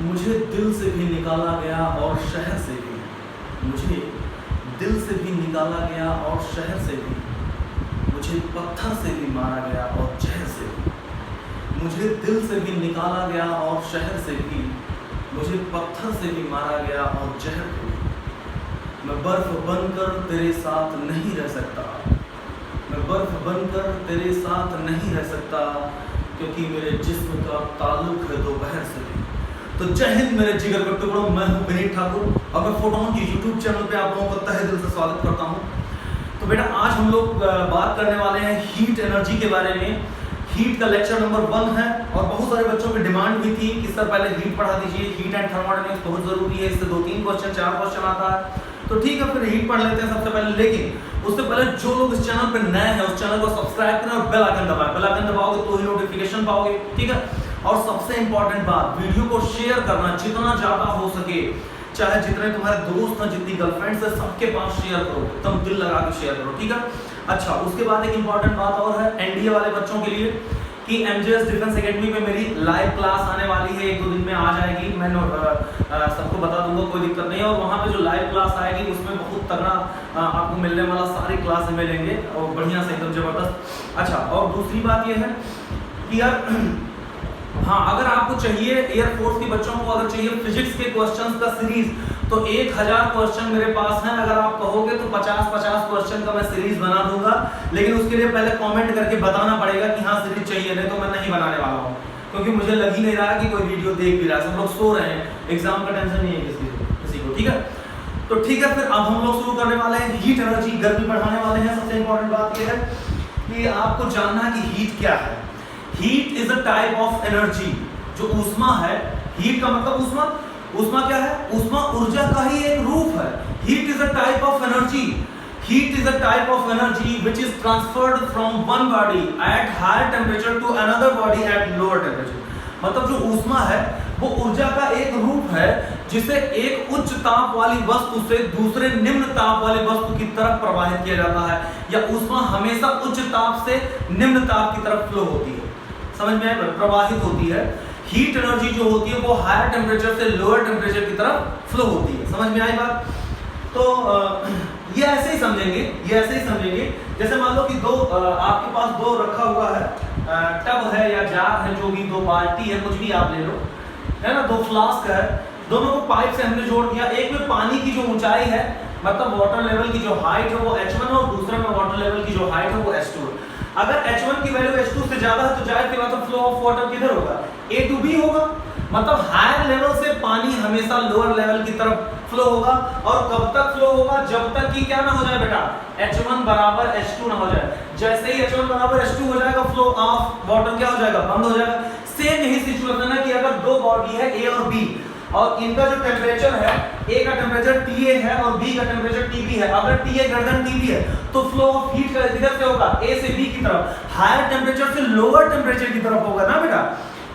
मुझे दिल से भी निकाला गया और शहर से भी, मुझे दिल से भी निकाला गया और शहर से भी, मुझे पत्थर से भी मारा गया और जहर से भी, मुझे दिल से भी निकाला गया और शहर से भी, मुझे पत्थर से भी मारा गया और जहर से भी। मैं बर्फ बनकर तेरे साथ नहीं रह सकता, मैं बर्फ बनकर तेरे साथ नहीं रह सकता, क्योंकि मेरे जिस्म का ताल्लुक है दोपहर से भी। तो जय हिंद मेरे जिगर के टुकड़ों, मैं हूं विनीत ठाकुर और मैं फोटोन की यूट्यूब चैनल पे आप लोगों को तहे दिल से स्वागत करता हूं। तो बेटा आज हम लोग बात करने वाले हैं हीट एनर्जी के बारे में। हीट का लेक्चर नंबर 1 है और बहुत सारे बच्चों की डिमांड भी थी कि सर पहले हीट पढ़ा दीजिए, हीट एंड थर्मोडायनामिक्स बहुत जरूरी है, इससे 2-3 क्वेश्चन 4 क्वेश्चन आता है। तो ठीक है, फिर हीट पढ़ लेते हैं सबसे पहले। लेकिन उससे पहले जो लोग इस चैनल पर नए हैं उस चैनल को सब्सक्राइब करें और बेल आइकन दबाएं। बेल आइकन दबाओगे तो ही नोटिफिकेशन पाओगे, ठीक है। और सबसे इंपॉर्टेंट बात, वीडियो को शेयर करना जितना ज्यादा हो सके, चाहे जितने तुम्हारे दोस्त हैं, जितनी गर्लफ्रेंड्स है, सबके पास शेयर करो, एकदम दिल लगा के शेयर करो, ठीक है। अच्छा, उसके बाद एक इंपॉर्टेंट बात और है एनडीए वाले बच्चों के लिए कि एमजेएस डिफेंस एकेडमी पे मेरी लाइव क्लास आने वाली है, 1-2 दिन में आ जाएगी। मैं सबको बता दूंगा, कोई दिक्कत नहीं है। और वहाँ पे जो लाइव क्लास आएगी उसमें बहुत तगड़ा आपको मिलने वाला, सारी क्लास मिलेंगे और बढ़िया से एकदम जबरदस्त। अच्छा, और दूसरी बात ये है कि यार हाँ, अगर आपको चाहिए एयरफोर्स के बच्चों को अगर चाहिए फिजिक्स के क्वेश्चंस का सीरीज, तो 1000 क्वेश्चन मेरे पास हैं। अगर आप कहोगे तो 50-50 क्वेश्चन का मैं सीरीज बना दूंगा, लेकिन उसके लिए पहले कमेंट करके बताना पड़ेगा कि हाँ सीरीज चाहिए, नहीं तो मैं नहीं बनाने वाला हूँ, क्योंकि मुझे लग ही नहीं रहा कि कोई वीडियो देख भी रहा है। सब लोग सो रहे हैं, एग्जाम का टेंशन नहीं है किसी को, ठीक है। तो ठीक है, फिर अब हम लोग शुरू करने वाले हैं हीट एनर्जी, गर्मी बढ़ाने वाले हैं। सबसे इंपॉर्टेंट बात यह है कि आपको जानना है कि हीट क्या है। Heat is a type of energy. जो ऊष्मा है, हीट का मतलब ऊष्मा, ऊष्मा क्या है? ऊष्मा ऊर्जा का ही एक रूप है। Heat is a type of energy, heat is a type of energy which is transferred from one body at higher temperature to another body at lower temperature. मतलब जो ऊष्मा है वो ऊर्जा का एक रूप है जिसे एक उच्च ताप वाली वस्तु से दूसरे निम्न ताप वाली वस्तु की तरफ प्रवाहित किया जाता है, या ऊष्मा हमेशा उच्च ताप से निम्न ताप की तरफ फ्लो होती है। समझ में आया? प्रवाहित होती है। हीट एनर्जी जो होती है वो हायर टेम्परेचर से लोअर टेम्परेचर की तरफ फ्लो होती है। समझ में आई बात? तो ये ऐसे ही समझेंगे, ये ऐसे ही समझेंगे जैसे मान लो कि आपके पास 2 रखा हुआ है, टब है या जार है, जो भी 2 बाल्टी है, कुछ भी आप ले लो, है ना। 2 फ्लास्क है, दोनों को पाइप से हमने जोड़ दिया। एक में पानी की जो ऊंचाई है, मतलब वाटर लेवल की जो हाइट है वो h1 और दूसरे में वाटर लेवल की जो हाइट है वो h2 है। अगर h1 की वैल्यू h2 से ज्यादा है तो जाहिर सी बात है फ्लो ऑफ वाटर किधर होगा? A to B होगा। मतलब हायर लेवल से पानी हमेशा लोअर लेवल की तरफ फ्लो होगा। और कब तक फ्लो होगा? जब तक कि क्या ना हो जाए बेटा, h1 बराबर h2 ना हो जाए। जैसे ही h1 बराबर h2 हो जाएगा, फ्लो ऑफ वाटर क्या हो जाएगा? बंद हो जाएगा। सेम यही सिचुएशन है कि अगर 2 बॉडी है A और B, और इनका जो टेम्परेचर है, A का टेम्परेचर TA है और B का टेम्परेचर TB है। अगर TA ग्रेटर देन TB है तो फ्लो ऑफ हीट का किधर से होगा? A से B की तरफ। हायर टेम्परेचर से लोअर टेम्परेचर की तरफ होगा ना बेटा,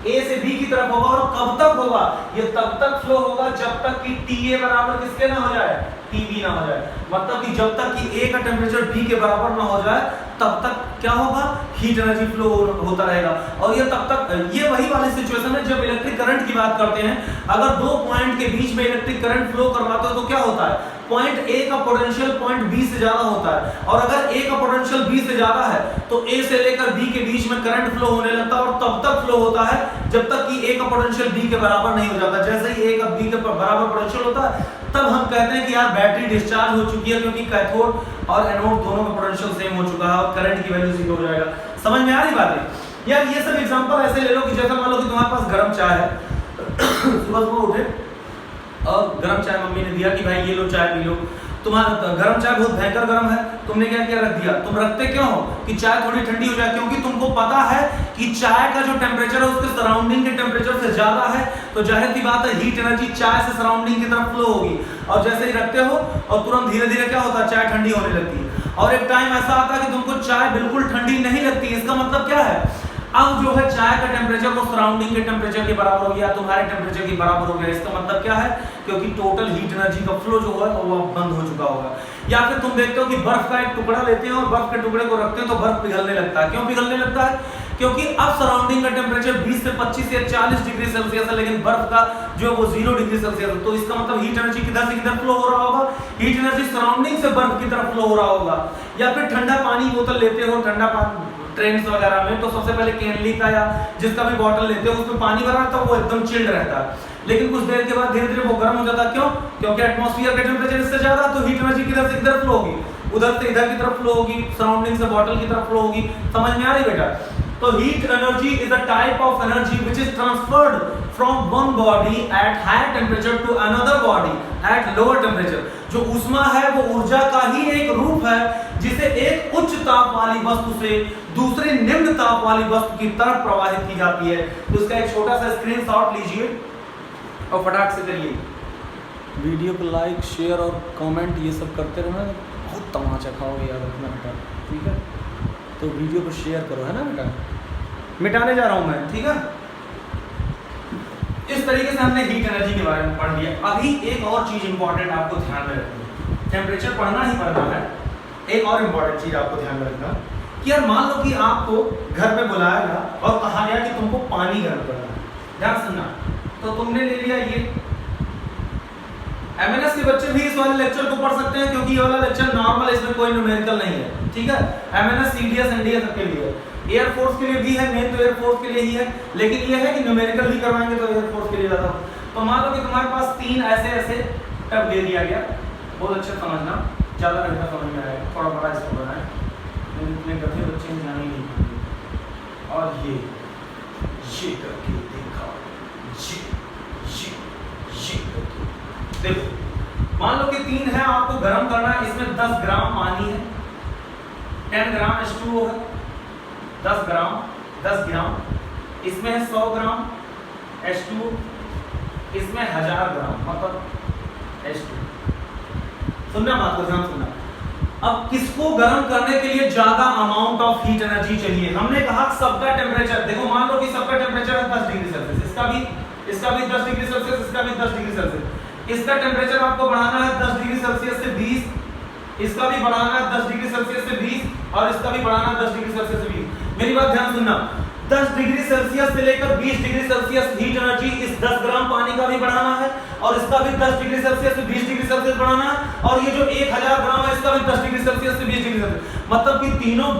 A से B की तरफ होगा। और कब तक होगा? ये तब तक फ्लो होगा जब तक कि TA बराबर किसके ना हो जाए? TB ना हो जाए। मतलब कि जब तक कि A का टेम्परेचर B के बराबर ना हो जाए तब तक क्या होगा? हीट एनर्जी फ्लो होता रहेगा। और ये तब तक, ये वही वाली सिचुएशन है जब इलेक्ट्रिक करंट की बात करते हैं। अगर 2 पॉइंट के बीच में इलेक्ट्रिक करंट फ्लो करवाते हो तो क्या होता है? पॉइंट A का पोटेंशियल पॉइंट B से ज्यादा होता है, और अगर A का पोटेंशियल B से ज्यादा है तो A से लेकर B के बीच में करंट फ्लो होने लगता है, और तब तक फ्लो होता है जब तक कि A का पोटेंशियल B के बराबर नहीं हो जाता। जैसे ही A का B के बराबर पोटेंशियल होता है तब हम कहते हैं कि यार बैटरी डिस्चार्ज हो चुकी है, क्योंकि कैथोड और एनोड दोनों का पोटेंशियल सेम हो चुका है और करंट की वैल्यू 0 हो जाएगा। समझ में आ रही बात है यार? ये सब एग्जांपल ऐसे ले लो कि जैसे मान लो कि तुम्हारे पास गर्म चाय है, सुबह उठे और गर्म चाय मम्मी ने दिया कि भाई ये लो चाय पी लो। तुम्हारा गर्म चाय बहुत भयंकर गर्म है, तुमने क्या किया? रख दिया। तुम रखते क्यों हो? कि चाय थोड़ी ठंडी हो जाए, क्योंकि तुमको पता है कि चाय का जो टेम्परेचर है उसके सराउंडिंग के टेम्परेचर से ज्यादा है, तो जाहिर सी बात है हीट एनर्जी चाय से सराउंडिंग की तरफ फ्लो होगी। और जैसे ही रखते हो और तुरंत धीरे धीरे क्या होता है? चाय ठंडी होने लगती है। और एक टाइम ऐसा आता है कि तुमको चाय बिल्कुल ठंडी नहीं लगती। इसका मतलब क्या है? अब जो है चाय का टेम्परेचर वो सराउंडिंग के टेम्परेचर के बराबर हो गया, तुम्हारे टेम्परेचर के बराबर हो गया। इसका मतलब क्या है? क्योंकि टोटल हीट एनर्जी का फ्लो जो है वो बंद हो चुका होगा। या फिर तुम देखते हो कि बर्फ का एक टुकड़ा लेते हैं और बर्फ के टुकड़े को रखते हैं तो बर्फ पिघलने लगता है। क्यों पिघलने लगता है? क्योंकि अब सराउंडिंग का टेम्परेचर 20 से 25 या 40 डिग्री सेल्सियस है, लेकिन बर्फ का जो है वो 0 डिग्री सेल्सियस है। तो इसका मतलब हीट एनर्जी किधर से किधर फ्लो हो रहा होगा? हीट एनर्जी सराउंडिंग से बर्फ की तरफ फ्लो हो रहा होगा। या फिर ठंडा पानी बोतल लेते हो, ठंडा पानी ट्रेन्स वगैरह में, तो सबसे पहले कैनली का या जिसका भी बॉटल लेते हो उसमें पानी भरा रहता है, वो एकदम चिल्ड रहता है, लेकिन कुछ देर के बाद धीरे धीरे वो गर्म हो जाता है। क्यों? क्योंकि एटमॉस्फेयर का टेम्परेचर इससे ज्यादा, तो हीट एनर्जी किधर से किधर फ्लो होगी? उधर से इधर की तरफ फ्लो होगी, सराउंडिंग से बॉटल की तरफ फ्लो होगी। समझ में आ रही बेटा? तो heat energy is a type of energy which is transferred from one body at higher temperature to another body at lower temperature. जो ऊष्मा है वो ऊर्जा का ही एक रूप है जिसे एक उच्च ताप वाली वस्तु से दूसरी निम्न ताप वाली वस्तु की तरफ प्रवाहित की जाती है। तो इसका एक छोटा सा स्क्रीनशॉट लीजिए और फटाक से करिए। वीडियो को लाइक, शेयर और कमेंट ये सब करते रहना, बहुत तमाचा खाओगे याद रखना बेटा, ठीक है? तो वीडियो को शेयर करो, है ना बेटा? मिटाने जा रहा हूं मैं, ठीक है? इस तरीके से हमने हीट एनर्जी के बारे में पढ़ लिया। अभी एक और चीज इंपॉर्टेंट आपको ध्यान में रखनी है, टेम्परेचर पढ़ना ही पड़ना है। एक और इंपॉर्टेंट चीज आपको ध्यान में रखना कि यार मान लो कि आपको घर पे बुलाया गया और कहा गया कि तुमको पानी गर्म करना है। ध्यान सुनना, तो तुमने ले लिया ये। एमएनएस के बच्चे भी इस वाले लेक्चर को पढ़ सकते हैं क्योंकि ये वाला लेक्चर नॉर्मल, इसमें कोई न्यूमेरिकल नहीं है, ठीक है? एमएनएस, सीडीएस, एनडीएस सबके लिए है। एयरफोर्स के लिए भी है, मेन तो एयरफोर्स के लिए ही है, लेकिन ये है कि न्यूमेरिकल भी करवाएंगे तो एयरफोर्स के लिए ज्यादा। तो मान लो कि तुम्हारे पास 3 ऐसे ऐसे टब दे दिया गया, बहुत अच्छा समझना, ज्यादा घंटा समझ में आएगा, थोड़ा बड़ा इसको बनाए, इतने गधे बच्चे जान ही नहीं पाएंगे। और ये करके देखा, ये देखो, मान लो कि 3 है, आपको गर्म करना है। इसमें 10 ग्राम पानी है, 10 ग्राम H2O है, 10 ग्राम, इसमें है 100 ग्राम H2O, इसमें 1000 ग्राम मतलब H2। सुनना बात को, ध्यान सुनना। अब किसको गर्म करने के लिए ज्यादा अमाउंट ऑफ हीट एनर्जी चाहिए? हमने कहा सबका टेम्परेचर, देखो मान लो कि सबका टेम्परेचर है 10 डिग्री सेल्सियस, इसका भी 10 डिग्री सेल्सियस, इसका भी 10 डिग्री सेल्सियस। इसका टेम्परेचर आपको बढ़ाना है 10 डिग्री सेल्सियस से 20, इसका भी बढ़ाना है 10 डिग्री सेल्सियस से 20, और इसका भी बढ़ाना है 10 डिग्री सेल्सियस से 20। मेरी बात ध्यान सुनना, 10 डिग्री सेल्सियस से लेकर 20 डिग्री सेल्सियस हीट एनर्जी इस 10 ग्राम पानी का भी बढ़ाना है, और इसका भी 10 डिग्री सेल्सियस से 20 डिग्री सेल्सियस बढ़ाना है, और ये जो 1000 ग्राम है इसका भी 10 डिग्री सेल्सियस से 20 डिग्री सेल्सियस। मतलब कि तीनों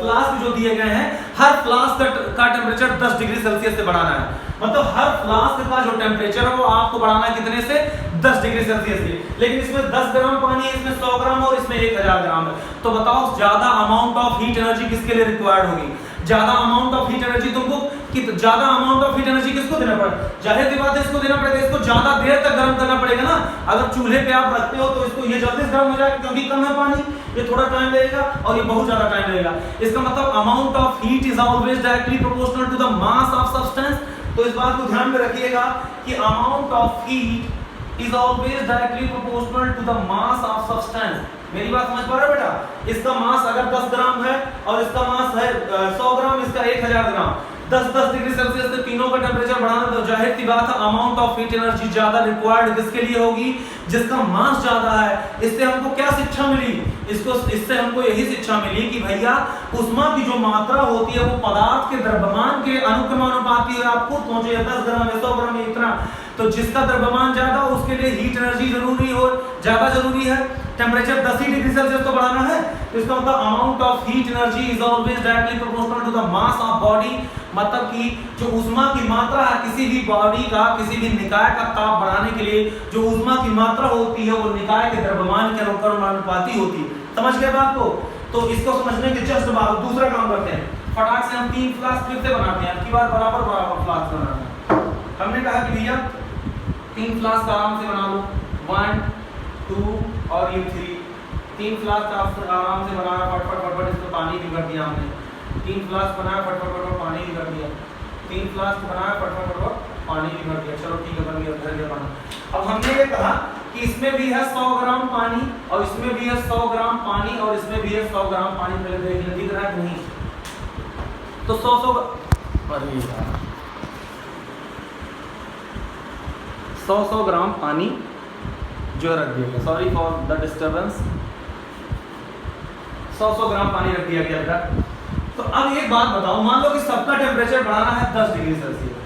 फ्लास्क जो दिए गए हैं, हर फ्लास्क का टेम्परेचर 10 डिग्री सेल्सियस से बढ़ाना है। मतलब हर फ्लास्क का जो टेम्परेचर है वो आपको बढ़ाना है कितने से? 10 डिग्री सेल्सियस से। लेकिन इसमें 10 ग्राम पानी है, इसमें 100 ग्राम और इसमें 1000 ग्राम है। तो बताओ ज्यादा अमाउंट ऑफ हीट एनर्जी किसके लिए रिक्वायर्ड होगी? ज्यादा अमाउंट ऑफ हीट एनर्जी तुमको ज्यादा अमाउंट ऑफ हीट एनर्जी किसको देना पड़ेगा? जाहिर सी बात है इसको देना पड़ेगा, इसको ज्यादा देर तक गर्म करना पड़ेगा ना। अगर चूल्हे पे आप रखते हो तो इसको ये जल्दी गर्म हो जाएगा क्योंकि कम है पानी, ये थोड़ा टाइम लगेगा और ये बहुत ज्यादा टाइम लगेगा। इसका मतलब amount of heat is always directly proportional to the mass of substance. तो इस बात को ध्यान में रखिएगा कि amount of heat is always directly proportional to the mass of substance. मेरी बात समझ पा रहे हो बेटा? इसका मास अगर 10 ग्राम है और इसका मास है 100 ग्राम, इसका 1000 ग्राम, 10 डिग्री सेल्सियस से तीनों का टेम्परेचर बढ़ाना, तो जाहिर सी बात है अमाउंट ऑफ हीट एनर्जी ज्यादा रिक्वायर्ड किसके लिए होगी? जिसका मास ज्यादा है। इससे हमको क्या शिक्षा मिली? इससे हमको यही शिक्षा मिली कि भैया उष्मा की जो मात्रा होती है वो पदार्थ के द्रव्यमान के अनुक्रमानुपाती है। आप खुद सोचिए 10 ग्राम है, 100 ग्राम है, इतना। तो जिसका द्रव्यमान ज्यादा हो उसके लिए हीट एनर्जी जरूरी हो, ज्यादा जरूरी है। टेम्परेचर 10 डिग्री सेल्सियस तो बढ़ाना है, तो इसका मतलब amount of heat energy is always directly proportional to the mass of body. मतलब कि जो ऊष्मा की मात्रा है किसी भी बॉडी का, किसी भी निकाय का ताप बढ़ाने के लिए जो ऊष्मा की मात्रा होती है वो निकाय के द्रव्यमान के अनुक्रमानुपाती होती है। समझ गए बात को? तो इसको समझने के जस्ट बाद दूसरा काम करते हैं, फटाक से हम 3 फ्लास्क फिर से बनाते हैं। अब की बार बराबर फ्लास्क बनाना है। हमने कहा कि भैया 3 फ्लास्क आराम से बना लो, 1, 2 और ये 3। 3 फ्लास्क आराम से बनाया, फटफट इसमें पानी भी कर दिया हमने। 3 फ्लास्क बनाया, फटफट पानी भी कर दिया। 3 फ्लास्क बनाया, फटफट पानी भी कर दिया। चलो ठीक है, बन गया, भर गया पानी। अब हमने ये कहा कि इसमें भी है 100 ग्राम पानी और इसमें भी है 100 ग्राम पानी और इसमें भी है 100 ग्राम पानी। पहले देख लें दिख रहा है कि नहीं? तो 100 ग्राम पानी जो रख दिया गया, सॉरी फॉर द डिस्टर्बेंस, 100 ग्राम पानी रख दिया गया था। तो तो अब एक बात बताओ, मान लो कि सबका टेम्परेचर बढ़ाना है 10 डिग्री सेल्सियस,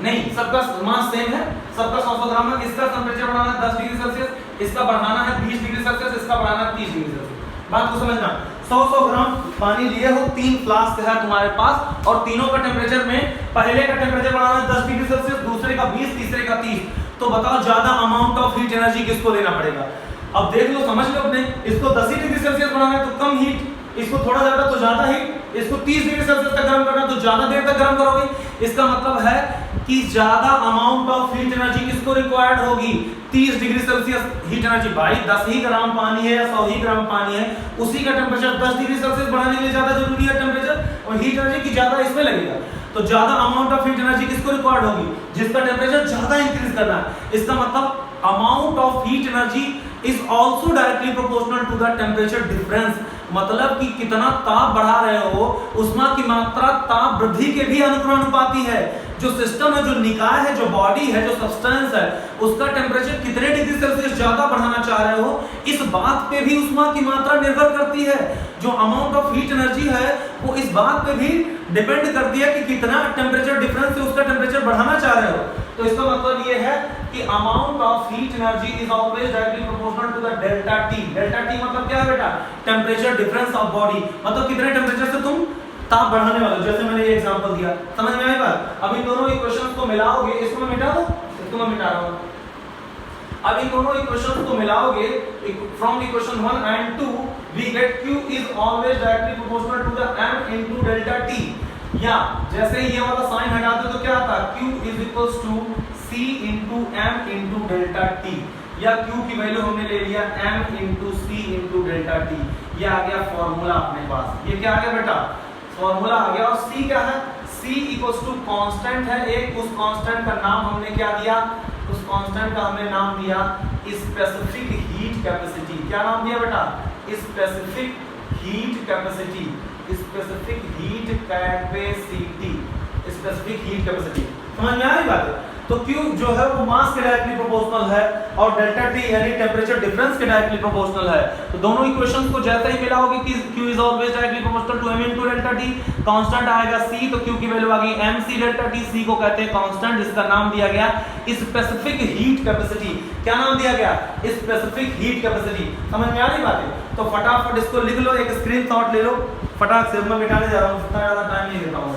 नहीं सबका मास सेम है, सबका 100 ग्राम है, इसका टेम्परेचर बढ़ाना है 10 डिग्री सेल्सियस, इसका बढ़ाना है 20 डिग्री सेल्सियस, इसका बढ़ाना है 30 डिग्री सेल्सियस। बात को समझना, 100 ग्राम पानी लिए हो, 3 फ्लास्क है तुम्हारे पास, और तीनों का टेम्परेचर में पहले का टेम्परेचर बढ़ाना है 10 डिग्री सेल्सियस, दूसरे का 20, तीसरे का 30, तो बताओ ज्यादा अमाउंट ऑफ हीट एनर्जी किसको देना पड़ेगा? अब देख लो, समझ लो अपने, इसको 10 डिग्री सेल्सियस बढ़ाना है तो कम हीट, इसको थोड़ा ज्यादा तो ज्यादा हीट, इसको 30 डिग्री सेल्सियस तक गर्म करना तो ज्यादा देर तक गर्म करोगे। इसका मतलब है कि ज्यादा अमाउंट ऑफ हीट एनर्जी किसको रिक्वायर्ड होगी? 30 डिग्री सेल्सियस हीट एनर्जी। भाई 10 ही ग्राम पानी है या 100 ही ग्राम पानी है, उसी का टेम्परेचर 10 डिग्री सेल्सियस बढ़ाने के लिए ज्यादा जरूरी है टेम्परेचर, और हीट एनर्जी की ज्यादा इसमें लगेगा। तो ज्यादा अमाउंट ऑफ हीट एनर्जी किसको रिक्वायर्ड होगी? जिसका टेम्परेचर ज्यादा इंक्रीज करना है। इसका मतलब amount of heat energy is also directly proportional to the temperature difference. मतलब कि कितना ताप बढ़ा रहे हो, ऊष्मा की मात्रा ताप वृद्धि के भी अनुपाती है। जो सिस्टम है, जो निकाय है, जो बॉडी है, जो सब्सटेंस है, उसका टेम्परेचर कितने डिग्री सेल्सियस ज्यादा बढ़ाना चाह रहे हो, इस बात पे भी ऊष्मा की मात्रा निर्भर करती है। जो अमाउंट ऑफ हीट एनर्जी है वो इस बात पे भी डिपेंड करती है कि कितना टेम्परेचर डिफरेंस से उसका टेम्परेचर बढ़ाना चाह रहे हो। तो इसका मतलब ये है कि amount of heat energy is always directly proportional to the delta T. Delta T मतलब क्या है बेटा? टेम्परेचर डिफरेंस ऑफ बॉडी, मतलब कितने टेम्परेचर से तुम ताप बढ़ाने वाले। जैसे मैंने ये एग्जांपल दिया, समझ में आई बात? अब इन दोनों इक्वेशंस को मिलाओगे, इसको मैं मिटा दूं, इसको मैं मिटा रहा हूं। अब इन दोनों इक्वेशंस को मिलाओगे, from equation 1 and 2 we get Q is always directly proportional to the m into delta T। या जैसे ही ये वाला साइन हटा दो तो क्या आता है? Q is equals to C into m into delta T। या Q की वैल्यू हमने ले लिया m into C into delta T। ये आ गया फॉर्मूला अपने पास। ये क्या आ गया बेटा? फॉर्मूला आ गया। और C क्या है? C इक्वल्स टू कांस्टेंट है एक, उस कांस्टेंट का नाम हमने क्या दिया? उस कांस्टेंट का हमने नाम दिया स्पेसिफिक हीट कैपेसिटी। क्या नाम दिया बेटा? Specific heat capacity. Specific heat capacity. Specific heat capacity. समझ में आ रही बात है? तो Q जो है वो मास के डायरेक्टली प्रोपोर्शनल है, और डेल्टा T यानी टेम्परेचर डिफरेंस के डायरेक्टली प्रोपोर्शनल है। तो दोनों इक्वेशंस को जैसे ही मिलाओगे कि Q is always directly proportional to m into delta T, constant आएगा C, तो Q की वैल्यू आ गई mc डेल्टा T। C को कहते हैं कांस्टेंट, जिसका नाम दिया गया स्पेसिफिक हीट कैपेसिटी। क्या नाम दिया गया? Specific heat capacity. समझ में आ रही बात है? तो फटाफट इसको लिख लो, एक स्क्रीनशॉट ले लो, फटाक से। मैं मिटाने जा रहा हूं, इतना ज्यादा टाइम नहीं देता हूं।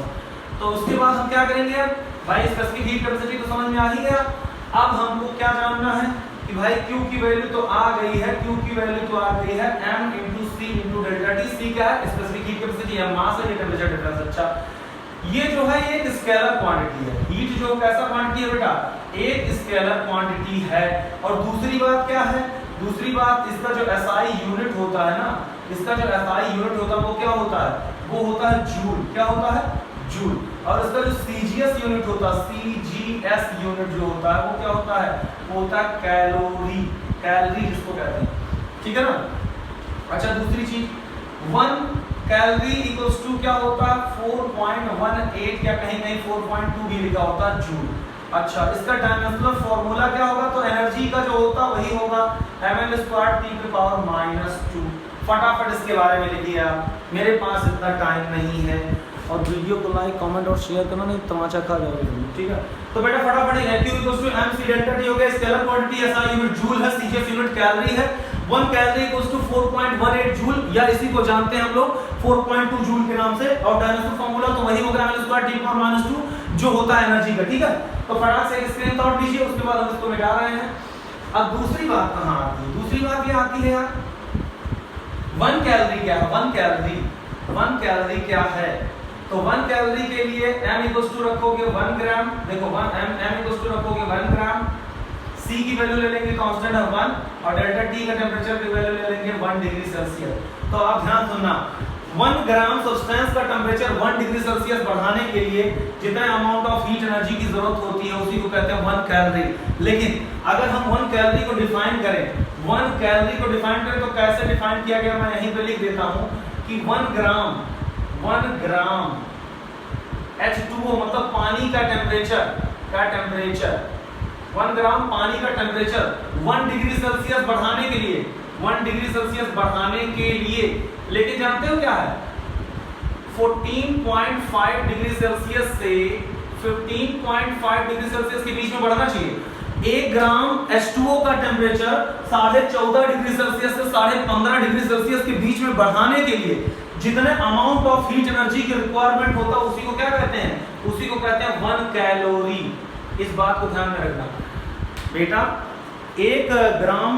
तो उसके बाद हम क्या करेंगे? अब भाई स्पेसिफिक हीट कैपेसिटी तो समझ में आ ही गया। अब हमको क्या जानना है कि भाई Q की वैल्यू तो आ गई है, Q की वैल्यू तो आ गई है m into C into delta T। C क्या है? स्पेसिफिक हीट कैपेसिटी है, मास है, टेम्परेचर डिफरेंस। अच्छा, ये जो है ये एक स्केलर क्वांटिटी है। हीट जो कैसा क्वांटिटी है बेटा? एक स्केलर क्वांटिटी है। और दूसरी बात क्या है? दूसरी बात, इसका जो SI यूनिट होता है ना, इसका जो SI यूनिट होता है वो क्या होता है? वो होता है जूल। क्या होता है? जूल। और इसका जो CGS यूनिट होता है, CGS यूनिट जो होता है वो क्या होता है? वो होता है कैलोरी। कैलोरी जिसको कहते हैं, ठीक है ना? अच्छा, दूसरी चीज, 1 कैलोरी इक्वल्स टू क्या होता है? 4.18 या कहीं कहीं 4.2 भी लिखा होता है जूल। अच्छा, इसका डायमेंशनल फॉर्मूला क्या होगा? तो एनर्जी का जो होता वही होगा ml²T⁻²। फटाफट इसके बारे में लिखिए आप, मेरे पास इतना टाइम नहीं है। और वीडियो को लाइक, कमेंट और शेयर करना, नहीं तमाचा खा जाओगे, ठीक है? तो बेटा फटाफट Q equals to mc delta T हो गया, scalar quantity, SI unit joule है, CGS यूनिट कैलोरी है। 1 कैलोरी इक्वल्स टू 4.18 जूल, या इसी को जानते हैं हम लोग 4.2 जूल के नाम से। और डायमेंशनल फार्मूला तो वही होगा ml²T⁻², जो होता है एनर्जी का, ठीक है? तो फटाफट से एक स्क्रीनशॉट लीजिए, उसके बाद हम इसको मिटा रहे हैं। अब दूसरी बात कहां आती है? दूसरी बात ये आती है यार, 1 कैलोरी क्या है? 1 कैलोरी क्या है? तो 1 कैलोरी के लिए m इक्वल्स टू रखोगे 1 ग्राम। देखो m इक्वल्स टू रखोगे 1 ग्राम। C की वैल्यू ले लेंगे, कांस्टेंट है 1, और डेल्टा T का टेम्परेचर की वैल्यू ले लेंगे 1 डिग्री सेल्सियस। तो आप ध्यान सुनना, 1 ग्राम सब्सटेंस का टेम्परेचर 1 डिग्री सेल्सियस बढ़ाने के लिए जितना अमाउंट ऑफ हीट एनर्जी की जरूरत होती है उसी को कहते हैं 1 कैलोरी। लेकिन अगर हम 1 कैलोरी को डिफाइन करें, 1 कैलोरी को डिफाइन करें तो कैसे डिफाइन किया गया, मैं यहीं पे लिख देता हूं कि 1 ग्राम H2O मतलब पानी का टेम्परेचर 1 ग्राम पानी का टेम्परेचर 1 डिग्री सेल्सियस बढ़ाने के लिए, 1 डिग्री सेल्सियस बढ़ाने के लिए, लेकिन जानते हो क्या है? 14.5 डिग्री सेल्सियस से 15.5 डिग्री सेल्सियस के बीच में बढ़ना चाहिए। 1 ग्राम H2O का टेम्परेचर 14.5 डिग्री सेल्सियस से 15.5 डिग्री सेल्सियस के बीच में बढ़ाने के लिए जितने अमाउंट ऑफ हीट एनर्जी की रिक्वायरमेंट होता है उसी को क्या कहते हैं? उसी को कहते हैं 1 कैलोरी। इस बात को ध्यान में रखना बेटा। 1 ग्राम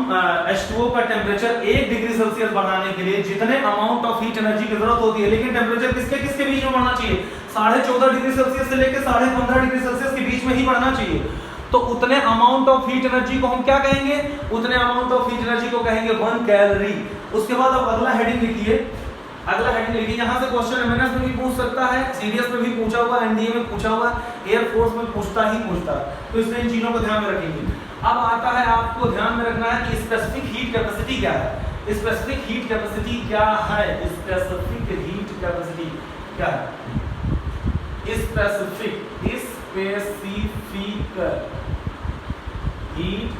H2O का टेम्परेचर 1 डिग्री सेल्सियस बढ़ाने के लिए जितने अमाउंट ऑफ हीट एनर्जी की जरूरत होती है, लेकिन टेम्परेचर किसके किसके बीच में बढ़ना चाहिए? 14.5 डिग्री सेल्सियस से लेकर 15.5 डिग्री सेल्सियस के बीच में ही बढ़ना चाहिए। तो उतने अमाउंट ऑफ हीट एनर्जी को हम क्या कहेंगे? उतने अमाउंट ऑफ हीट एनर्जी को कहेंगे 1 कैलोरी। उसके बाद अब अगला हेडिंग लिखिए। अगला हेडिंग लिखिए। यहाँ से क्वेश्चन एमएनएस में भी पूछ सकता है, सीडीएस में भी पूछा हुआ, एनडीए में पूछा हुआ, एयरफोर्स में पूछता ही पूछता है। तो इसलिए इन चीजों को ध्यान में रखेंगे। अब आता है आपको ध्यान में रखना है कि स्पेसिफिक हीट कैपेसिटी क्या है। स्पेसिफिक हीट कैपेसिटी क्या है? स्पेसिफिक हीट कैपेसिटी क्या है? स्पेसिफिक हीट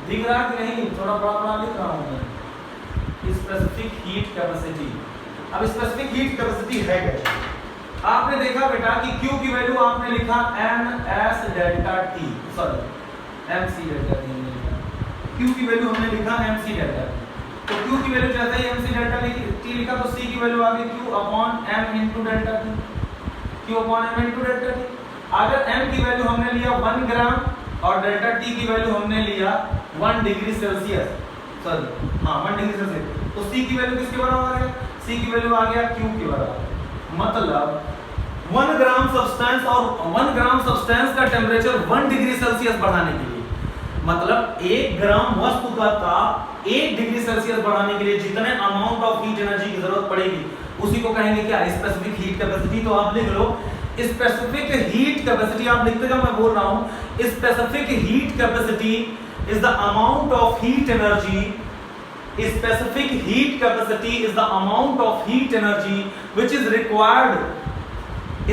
दिख रहा कि नहीं? थोड़ा बड़ा लिख रहा हूं मैं। Specific heat capacity. अब स्पेसिफिक हीट कैपेसिटी है क्या? आपने देखा बेटा कि Q की वैल्यू आपने लिखा ms delta T, sorry mc delta T नहीं लिखा। Q की वैल्यू हमने लिखा mc डेल्टा T। तो Q की वैल्यू जैसे ही mc डेल्टा T लिखा तो C की वैल्यू आ गई Q upon m into delta T। Q upon m into delta T। अगर m की वैल्यू हमने लिया 1 ग्राम और डेल्टा T की वैल्यू हमने लिया 1 डिग्री सेल्सियस, सॉरी हाँ 1 डिग्री सेल्सियस, तो C की वैल्यू किसके बराबर आ गया? C की वैल्यू आ गया Q के बराबर। मतलब 1 ग्राम सब्सटेंस और 1 ग्राम सब्सटेंस का टेम्परेचर 1 डिग्री सेल्सियस बढ़ाने के लिए, मतलब 1 ग्राम वस्तु का ताप 1 डिग्री सेल्सियस बढ़ाने के लिए जितने अमाउंट ऑफ हीट एनर्जी की जरूरत पड़ेगी उसी को कहेंगे क्या? Specific heat capacity. तो आप लिख लो स्पेसिफिक हीट कैपेसिटी। आप लिखते जाओ, मैं बोल रहा हूं। Specific heat capacity is the amount of heat energy. Specific heat capacity is the amount of heat energy which is required.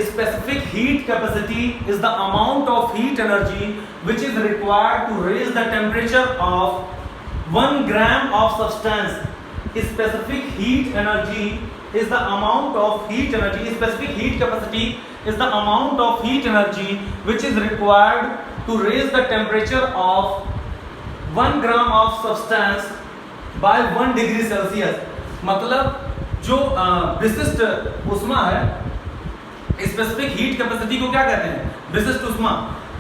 Specific heat capacity is the amount of heat energy which is required to raise the temperature of 1 gram of substance. Specific heat energy is the amount of heat energy. Specific heat capacity is the amount of heat energy which is required to raise the temperature of 1 gram of substance by 1 degree Celsius. मतलब जो विशिष्ट ऊष्मा है, specific heat capacity को क्या कहते हैं? विशिष्ट ऊष्मा।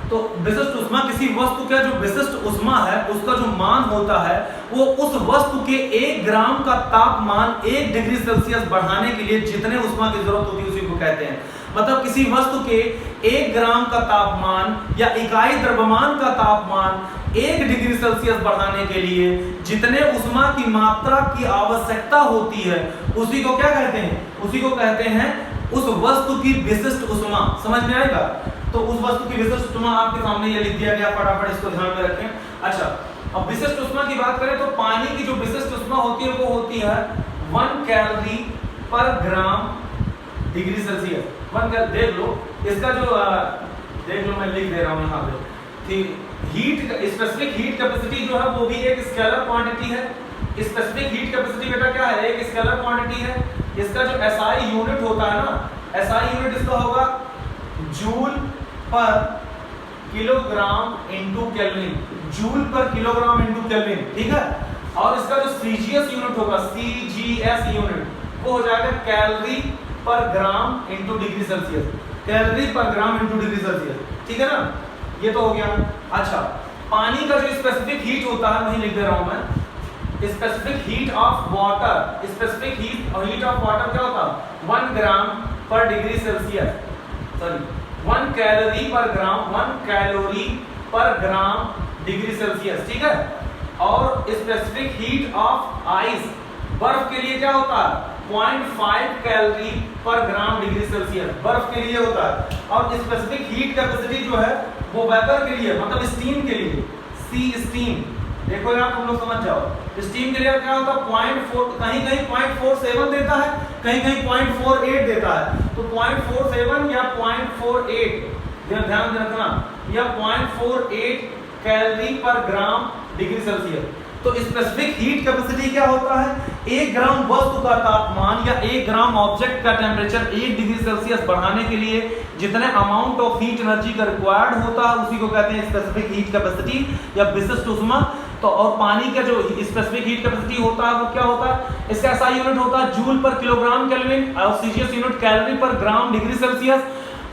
तो विशिष्ट ऊष्मा किसी वस्तु का जो विशिष्ट ऊष्मा है उसका जो मान होता है वो उस वस्तु के 1 ग्राम का तापमान 1 डिग्री सेल्सियस बढ़ाने के लिए जितने ऊष्मा की जरूरत होती है उसी को कहते हैं। मतलब किसी वस्तु के 1 ग्राम का तापमान या इकाई द्रव्यमान का तापमान 1 डिग्री सेल्सियस बढ़ाने के लिए जितने ऊष्मा की मात्रा की आवश्यकता होती है उसी को क्या कहते हैं? उसी को कहते हैं उस वस्तु की विशिष्ट ऊष्मा। समझ में आएगा? तो उस वस्तु की विशिष्ट ऊष्मा आपके सामने ये लिख दिया गया, फटाफट इसको ध्यान में रखें। अच्छा, अब विशिष्ट ऊष्मा की बात करें तो पानी की जो विशिष्ट ऊष्मा होती है वो होती है 1 कैलोरी पर ग्राम डिग्री सेल्सियस। 1 कैलोरी देख लो, इसका जो देख लो मैं लिख दे रहा हूँ यहाँ पे। हीट स्पेसिफिक हीट कैपेसिटी जो है वो भी एक स्केलर क्वांटिटी है। स्पेसिफिक हीट कैपेसिटी बेटा क्या है? एक स्केलर क्वांटिटी है। इसका जो एसआई यूनिट होता है ना, एसआई यूनिट इसका होगा जूल पर किलोग्राम इनटू केल्विन। जूल पर किलोग्राम इनटू केल्विन, ठीक है। और इसका जो सीजीएस यूनिट होगा, सीजीएस यूनिट, वो हो जाएगा कैलोरी पर ग्राम इनटू डिग्री सेल्सियस। कैलोरी पर ग्राम इनटू डिग्री सेल्सियस, ठीक है ना? ये तो हो गया। अच्छा, पानी का जो स्पेसिफिक हीट होता है वही लिख दे रहा हूं मैं। Specific heat of water, specific heat of water क्या होता है? 1 ग्राम पर डिग्री सेल्सियस, सॉरी 1 कैलोरी पर ग्राम, 1 कैलोरी पर ग्राम डिग्री सेल्सियस, ठीक है। और स्पेसिफिक हीट ऑफ आइस, बर्फ के लिए क्या होता है? 0.5 कैलोरी पर ग्राम डिग्री सेल्सियस, बर्फ के लिए होता है। और स्पेसिफिक हीट कैपेसिटी जो है वो वेपर के लिए, मतलब स्टीम के लिए, सी स्टीम, देखो यार तुम लोग समझ जाओ। स्टीम के लिए क्या होता है? 0.4, कहीं कहीं 0.47 देता है, कहीं कहीं 0.48 देता है। तो 0.47 या 0.48 ध्यान रखना, या 0.48 कैलोरी पर ग्राम डिग्री सेल्सियस। तो स्पेसिफिक हीट कैपेसिटी क्या होता है? 1 ग्राम वस्तु का तापमान या 1 ग्राम ऑब्जेक्ट का टेम्परेचर 1 डिग्री सेल्सियस बढ़ाने के लिए जितने अमाउंट ऑफ हीट एनर्जी का रिक्वायर्ड होता है उसी को कहते हैं स्पेसिफिक हीट कैपेसिटी या विशिष्ट ऊष्मा। तो और पानी का जो स्पेसिफिक हीट कैपेसिटी होता है वो क्या होता है? इसका एसआई यूनिट होता है जूल पर किलोग्राम केल्विन और सीजीएस यूनिट कैलोरी पर ग्राम डिग्री सेल्सियस।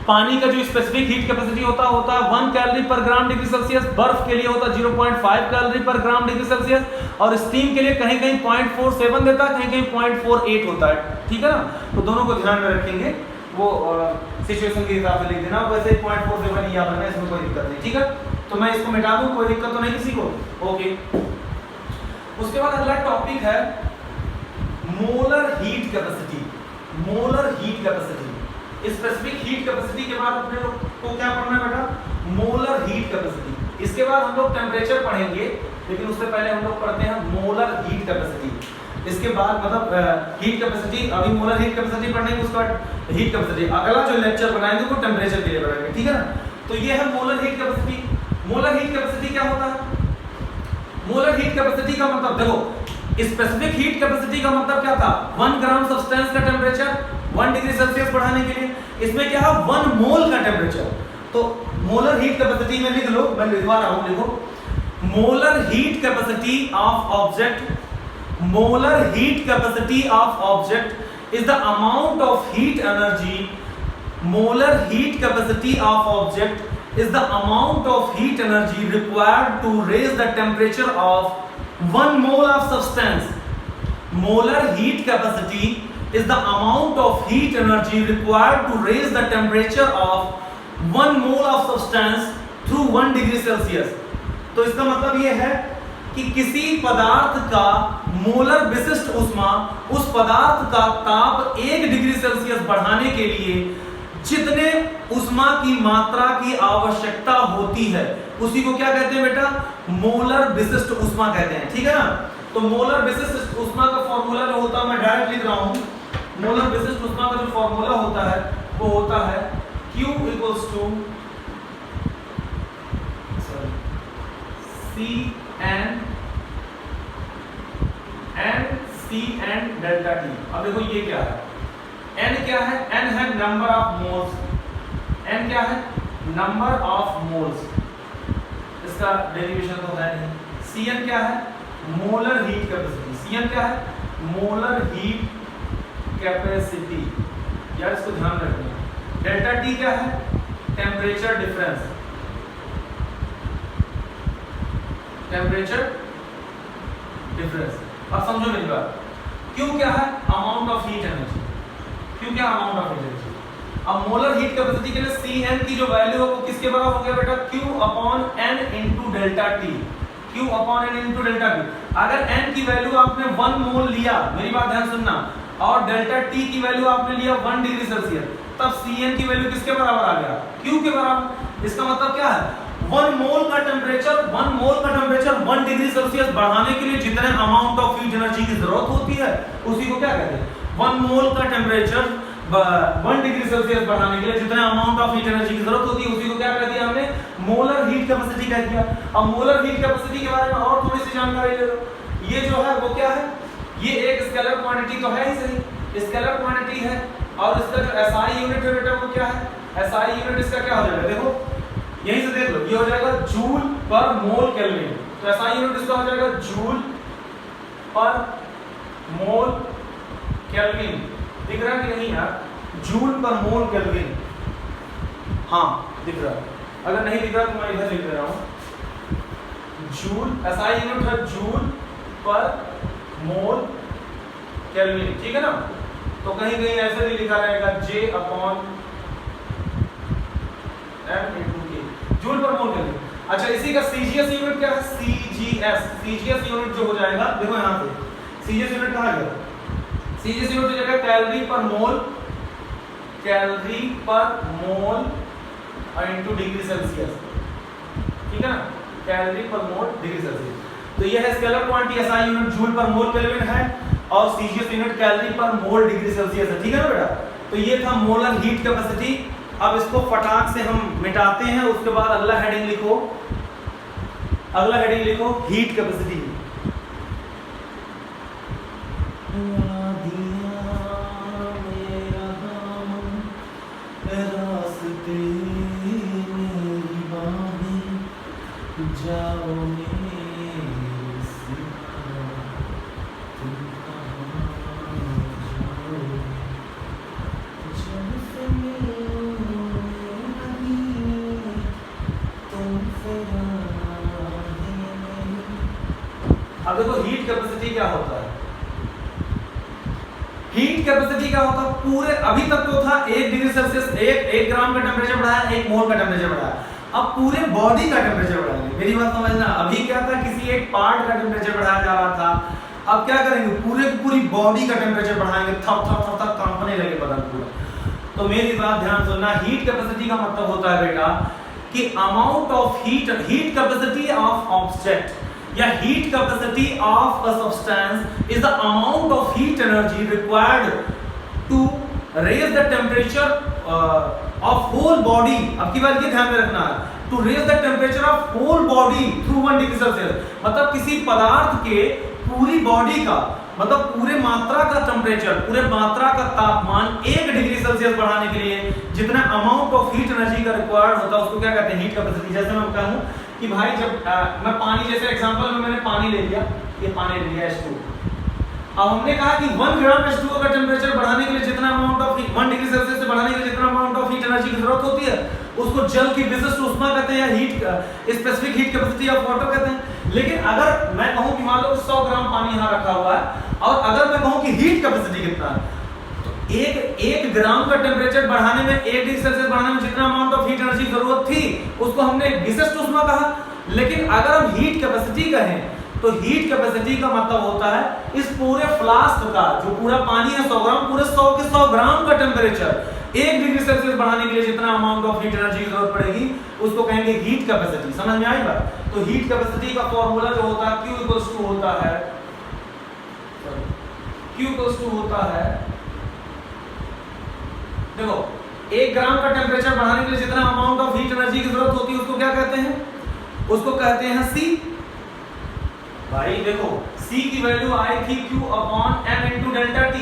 पानी का जो स्पेसिफिक हीट कैपेसिटी होता है 1 कैलोरी पर ग्राम डिग्री सेल्सियस। बर्फ के लिए होता है 0.5 कैलोरी पर ग्राम डिग्री सेल्सियस और स्टीम के लिए कहीं कहीं 0.47 देता है, कहीं कहीं 0.48 होता है। ठीक है ना, तो दोनों को ध्यान में रखेंगे, वो सिचुएशन के हिसाब से लिख देना। वैसे 0.47 याद रखना, इसमें कोई दिक्कत नहीं। ठीक है, तो मैं इसको मिटा दूं, कोई दिक्कत तो नहीं किसी को? ओके। उसके बाद अगला टॉपिक है molar heat capacity. Molar heat capacity, specific heat capacity के बाद अपने लोग को क्या पढ़ना है बेटा? Molar heat capacity. इसके बाद हम लोग टेम्परेचर पढ़ेंगे, लेकिन उससे पहले हम लोग पढ़ते हैं मोलर हीट कैपेसिटी। इसके बाद मतलब हीट कैपेसिटी, अभी मोलर हीट कैपेसिटी पढ़ेंगे, उसके बाद हीट कैपेसिटी। अगला जो लेक्चर बनाएंगे वो टेम्परेचर के लिए बनाएंगे। ठीक है ना, तो ये है molar heat capacity. Molar heat capacity क्या होता है? मोलर हीट कैपेसिटी का मतलब देखो, स्पेसिफिक हीट कैपेसिटी का मतलब क्या था? 1 ग्राम सब्सटेंस का टेम्परेचर 1 डिग्री सेल्सियस बढ़ाने के लिए। इसमें क्या है? 1 मोल का टेम्परेचर। तो मोलर हीट कैपेसिटी में लिख लो, मैं लिखवा रहा हूं, लिखो molar heat capacity of object. Molar heat capacity of object is the amount of heat energy. Molar heat capacity of object is the amount of heat energy required to raise the temperature of 1 mole of substance. Molar heat capacity is the amount of heat energy required to raise the temperature of 1 mole of substance through 1 degree Celsius. तो इसका मतलब ये है कि किसी पदार्थ का molar विशिष्ट ऊष्मा, उस पदार्थ का ताप 1 डिग्री सेल्सियस बढ़ाने के लिए जितने ऊष्मा की मात्रा की आवश्यकता होती है उसी को क्या कहते हैं बेटा? मोलर विशिष्ट ऊष्मा कहते हैं। ठीक है ना, तो मोलर विशिष्ट ऊष्मा का फॉर्मूला जो होता है, मैं डायरेक्ट लिख रहा हूं। मोलर विशिष्ट ऊष्मा का जो फॉर्मूला होता है वो होता है Q equals to CN delta T। अब देखो ये क्या है? N क्या है? N है नंबर ऑफ मोल्स। N क्या है? Number of moles. इसका डेरिवेशन तो है नहीं। Cn क्या है? Molar heat capacity. Cn क्या है? Molar heat capacity. यार इसको ध्यान रखना। डेल्टा T क्या है? Temperature difference. Temperature difference. अब समझो मेरी बात। Q क्या है? Amount of heat energy. Q क्या? Amount of heat energy. अब मोलर हीट कैपेसिटी के लिए Cn की जो वैल्यू है वो किसके बराबर हो गया बेटा? Q upon N into delta T। Q upon N into delta T। अगर N की वैल्यू आपने 1 मोल लिया, मेरी बात ध्यान सुनना, और डेल्टा T की वैल्यू आपने लिया 1 डिग्री सेल्सियस, तब Cn की वैल्यू किसके बराबर आ गया? Q के बराबर। इसका मतलब क्या है? 1 मोल का टेम्परेचर 1 डिग्री सेल्सियस बढ़ाने के लिए जितने अमाउंट ऑफ हीट एनर्जी की जरूरत होती है उसी को क्या कहते हैं? 1 मोल का टेम्परेचर 1 डिग्री सेल्सियस बढ़ाने के लिए जितने अमाउंट ऑफ हीट एनर्जी की जरूरत होती है उसी को क्या कह दिया हमने? मोलर हीट कैपेसिटी कह दिया। अब मोलर हीट कैपेसिटी के बारे में और थोड़ी सी जानकारी ले लो। ये जो है वो क्या है? ये एक स्केलर क्वांटिटी तो है ही सही, स्केलर क्वांटिटी है, और इसका जो एसआई यूनिट है बेटा वो क्या है? एसआई यूनिट इसका क्या हो जाएगा? देखो यहीं से देख लो, ये हो जाएगा जूल पर मोल केल्विन। तो एसआई यूनिट इसका हो जाएगा जूल पर मोल केल्विन। दिख रहा है कि नहीं यार? जूल पर मोल केल्विन। हाँ दिख रहा है, अगर नहीं दिख रहा तो मैं इधर लिख दे रहा हूं। जूल एसआई यूनिट है जूल पर मोल केल्विन। ठीक है ना, तो कहीं कहीं ऐसे भी लिखा रहेगा J upon M into K, joule पर मोल केल्विन। अच्छा इसी का सीजीएस यूनिट क्या है? सीजीएस यूनिट जो हो जाएगा, देखो यहाँ पे सीजीएस यूनिट कहाँ गया? सीजीएस यूनिट हो जाएगा कैलोरी पर मोल इंटू डिग्री सेल्सियस। ठीक है ना, कैलोरी पर मोल डिग्री सेल्सियस। तो ये है scalar quantity, SI unit joule पर मोल केल्विन है और सीजीएस यूनिट कैलोरी पर मोल डिग्री सेल्सियस है। ठीक है ना बेटा? तो ये था मोलर हीट कैपेसिटी। अब इसको फटाक से हम मिटाते हैं, उसके बाद अगला हेडिंग लिखो, हीट कैपेसिटी। वादियाँ मेरा दामन, रास्ते मेरी बाहें, जाओ मेरे सिवा, तुम कहाँ जाओगे, जब से मिले नहीं, तुमसे राहें नहीं। अब देखो हीट कैपेसिटी क्या होता है। हीट कैपेसिटी क्या होता है, पूरे अभी तक तो था 1 डिग्री सेल्सियस, 1 ग्राम का टेम्परेचर बढ़ाया, 1 मोल का टेम्परेचर बढ़ाया। अब पूरे बॉडी का टेम्परेचर बढ़ाएंगे। मेरी बात समझना, अभी क्या था, किसी एक पार्ट का टेम्परेचर बढ़ाया जा रहा था, अब क्या करेंगे, पूरे की पूरी बॉडी का टेम्परेचर बढ़ाएंगे, थप थप थप थप कांपने लगे बदन पूरा। तो मेरी बात ध्यान सुनना, हीट कैपेसिटी का मतलब होता है बेटा कि amount of heat capacity of object या heat capacity of a substance is the amount of heat energy required to raise the temperature of whole body। अब की बात ये ध्यान में रखना है, to raise the temperature of whole body through 1 degree Celsius। मतलब किसी पदार्थ के पूरी बॉडी का, मतलब पूरे मात्रा का टेम्परेचर, पूरे मात्रा का तापमान 1 डिग्री सेल्सियस बढ़ाने के लिए जितना अमाउंट ऑफ हीट एनर्जी का रिक्वायर्ड होता है उसको क्या कहते हैं, हीट कैपेसिटी। जैसे मैं कहूँ कि भाई जब मैं पानी, जैसे एग्जांपल में मैंने पानी ले लिया, ये पानी ले लिया H2, अब हमने कहा कि 1 ग्राम H2O का टेम्परेचर बढ़ाने के लिए जितना अमाउंट ऑफ 1 डिग्री सेल्सियस से बढ़ाने के लिए जितना अमाउंट ऑफ हीट एनर्जी की जरूरत होती है उसको जल की विशिष्ट ऊष्मा कहते हैं या heat specific heat capacity of water कहते हैं। लेकिन अगर मैं कहूं कि मान लो 100 ग्राम पानी यहां रखा हुआ है और अगर मैं कहूं कि हीट कैपेसिटी कितना है, तो 1 ग्राम का टेम्परेचर बढ़ाने में, 1 डिग्री सेल्सियस बढ़ाने में जितना अमाउंट ऑफ हीट एनर्जी की जरूरत थी उसको हमने विशिष्ट ऊष्मा कहा। लेकिन अगर हम हीट कैपेसिटी कहें तो हीट कैपेसिटी का मतलब होता है इस पूरे फ्लास्क का, जो पूरा पानी है 100 ग्राम, पूरे 100 के 100 ग्राम का टेम्परेचर 1 डिग्री सेल्सियस बढ़ाने के लिए जितना अमाउंट ऑफ हीट एनर्जी की जरूरत पड़ेगी उसको कहेंगे हीट कैपेसिटी। समझ में आई बात? तो हीट कैपेसिटी का फॉर्मूला जो होता है Q इक्वल्स टू होता है, Q इक्वल्स टू होता है, देखो 1 ग्राम का टेम्परेचर बढ़ाने के लिए जितना अमाउंट ऑफ हीट एनर्जी की जरूरत होती है उसको क्या कहते हैं, उसको कहते हैं C। भाई देखो C की वैल्यू आई थी Q upon M into delta T,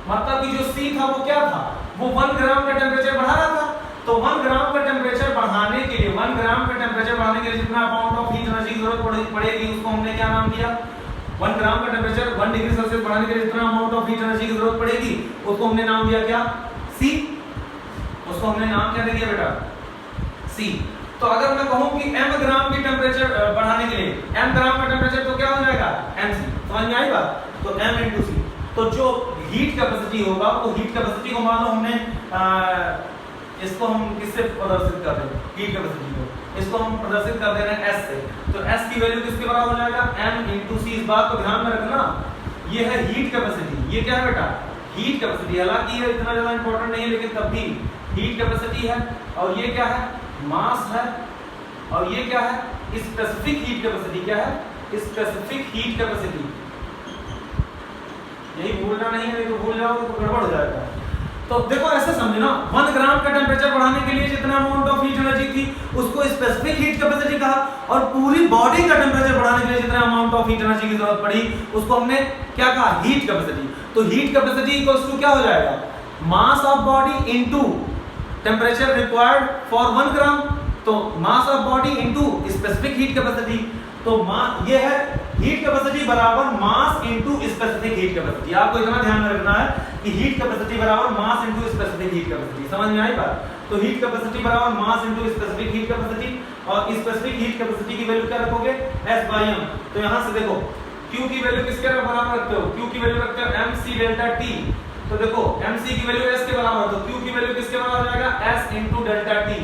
मतलब कि जो C था वो क्या था, वो 1 ग्राम का टेम्परेचर बढ़ा रहा था। तो 1 ग्राम का टेम्परेचर बढ़ाने के लिए, 1 ग्राम का टेम्परेचर बढ़ाने के लिए जितना अमाउंट ऑफ हीट एनर्जी की जरूरत पड़ेगी उसको हमने क्या नाम दिया, 1 ग्राम का टेम्परेचर 1 डिग्री सेल्सियस बढ़ाने के लिए जितना अमाउंट ऑफ हीट एनर्जी की जरूरत पड़ेगी उसको हमने नाम दिया क्या, C। उसको हमने नाम क्या दे दिया बेटा, C। तो अगर मैं कहूं कि m ग्राम की टेम्परेचर बढ़ाने के लिए, m ग्राम का टेम्परेचर तो क्या हो जाएगा, mc। समझ में आई बात? तो m into c, तो जो हीट कैपेसिटी होगा वो हीट कैपेसिटी को मान लो हमने इसको हम किससे प्रदर्शित कर रहे हैं, हीट कैपेसिटी को, इसको हम प्रदर्शित कर दे रहे हैं s से। तो s की वैल्यू किसके बराबर हो जाएगा, m into c। इस बात को ध्यान में रखना, ये है हीट कैपेसिटी। ये क्या है बेटा, हीट कैपेसिटी। हालांकि ये इतना ज्यादा इंपॉर्टेंट नहीं है लेकिन तब भी हीट कैपेसिटी है। और ये क्या है, मास है। और ये क्या है, स्पेसिफिक हीट कैपेसिटी। क्या है, स्पेसिफिक हीट कैपेसिटी। यही भूलना नहीं है, नहीं तो भूल जाओगे तो गड़बड़ हो जाएगा। तो देखो ऐसे समझो ना, 1 ग्राम का टेम्परेचर बढ़ाने के लिए जितना अमाउंट ऑफ हीट एनर्जी थी उसको स्पेसिफिक हीट कैपेसिटी कहा, और पूरी बॉडी का टेम्परेचर बढ़ाने के लिए जितना अमाउंट ऑफ हीट एनर्जी की जरूरत पड़ी उसको हमने क्या कहा, हीट कैपेसिटी। तो हीट कैपेसिटी इक्वल्स टू क्या हो जाएगा, मास of body into temperature required for 1 ग्राम। तो मास of body into specific heat capacity. तो ये है हीट कैपेसिटी बराबर mass into specific heat capacity. आपको इतना ध्यान में रखना है कि हीट कैपेसिटी बराबर mass into specific heat capacity. समझ में आई बात? तो हीट कैपेसिटी बराबर mass into specific heat capacity, और स्पेसिफिक हीट कैपेसिटी की वैल्यू क्या रखोगे, S/m। तो यहां से देखो Q की वैल्यू किसके बराबर रखते हो, Q की वैल्यू रखते हो mc डेल्टा T। तो देखो mc की वैल्यू s के बराबर, तो Q की वैल्यू किसके बराबर हो जाएगा, s इनटू डेल्टा T।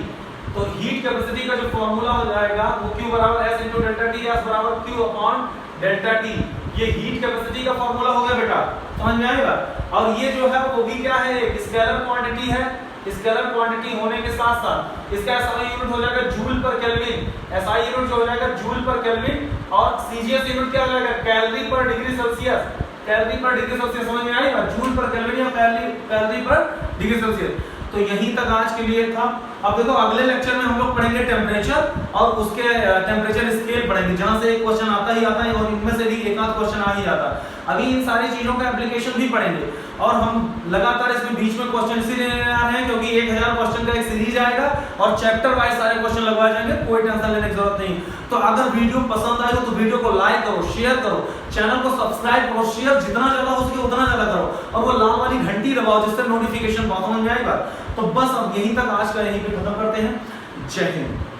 तो हीट कैपेसिटी का जो फॉर्मूला हो जाएगा वो Q बराबर s into delta T, s बराबर Q अपॉन डेल्टा T। ये हीट कैपेसिटी का फॉर्मूला हो गया बेटा, समझ में आएगा? और ये जो है वो भी क्या है, एक स्केलर क्वांटिटी है। स्केलर क्वांटिटी होने के साथ साथ इसका SI यूनिट हो जाएगा जूल पर केल्विन। SI यूनिट जो हो जाएगा जूल पर केल्विन, और CGS यूनिट क्या हो जाएगा, कैलोरी पर डिग्री सेल्सियस। कैलोरी पर डिग्री सेल्सियस, समझ में आएगा? जूल पर केल्विन या कैलोरी पर डिग्री सेल्सियस। तो यहीं तक आज के लिए था। अब देखो अगले लेक्चर में हम लोग पढ़ेंगे टेम्परेचर, और उसके टेम्परेचर स्केल पढ़ेंगे, जहां से एक क्वेश्चन आता ही आता है और इनमें से भी एक आध क्वेश्चन आ ही जाता है। अभी इन सारी चीजों का एप्लीकेशन भी पढ़ेंगे और हम लगातार इसमें बीच में क्वेश्चन इसीलिए ले आ रहे हैं क्योंकि 1000 क्वेश्चन का एक सीरीज आएगा और चैप्टर वाइज सारे क्वेश्चन लगवाए जाएंगे, कोई टेंशन लेने की जरूरत नहीं। तो अगर वीडियो पसंद आए तो वीडियो को लाइक करो, शेयर करो, चैनल को सब्सक्राइब करो, शेयर जितना ज्यादा हो सके उतना ज्यादा करो और वो लाल वाली घंटी दबाओ जिससे नोटिफिकेशन पहुंच जाएगा। तो बस अब यहीं तक आज का यहीं पे खत्म करते हैं। जय हिंद।